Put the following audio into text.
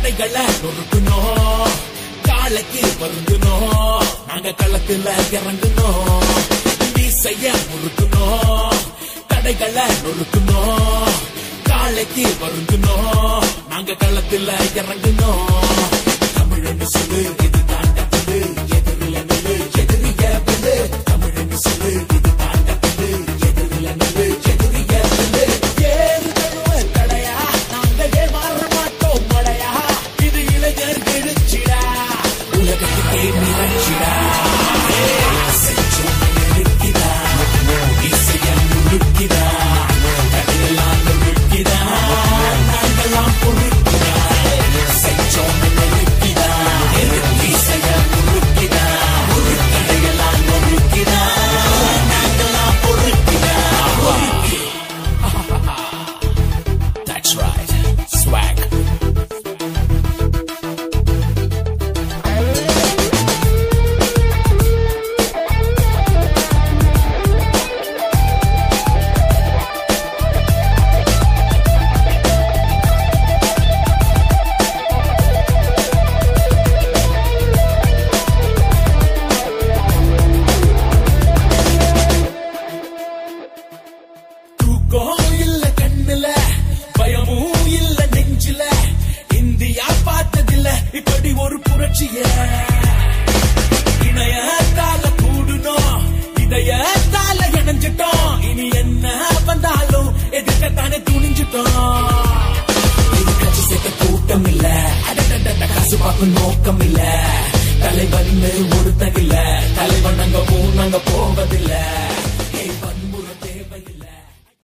தடைகளை நொறுக்கணும், காலைக்கு வருந்தணும், நாங்க களத்துல இறங்கணும், மீசைய முறுக்கணும், தடைகளை நொறுக்கணும், காலைக்கு வருந்தணும், நாங்க களத்துல இறங்கணும். தமிழன்னு சொல்லு இது தாண்டது, எதிரில நில்லு எதிரிய பிள்ளு, தமிழன்னு சொல்லு இது தாண்டது, எதிரில நில்லு எதிரிய பிள்ளு. ஏறு தழுவ தடையா, நாங்க ஏமாற மாட்டோம் மடையா, இது இளைஞர் எழுச்சிடா, உலகத்துக்கே நிகழ்ச்சிடா. செஞ்சோம் நிறுத்திடா, இசைய முழுக்கிடா, கடையெல்லாம் முழுக்கிடா, நாங்கெல்லாம் பொறுக்கிடா. செஞ்சோம் நிறுத்திடா, இசைய முழுக்கிடா, கடையெல்லாம் முழுக்கிடா, நாங்கெல்லாம் பொறுக்கிடா. That's right, swag. தூக்கம் இல்ல கண்ணுல, பயமும் இல்ல நெஞ்சில, இந்தியா பார்த்ததில்ல இப்படி ஒரு புரட்சிய. இணையத்தால கூடணும், இதயத்தால இணைஞ்சிட்டோம், இனி என்ன வந்தாலும் எதிர்க்கத்தானே துணிஞ்சிட்டோம். இது கட்சி சேர்த்த கூட்டம் இல்ல, அடடட காசு பார்க்கும் நோக்கம் இல்ல, தலைவர்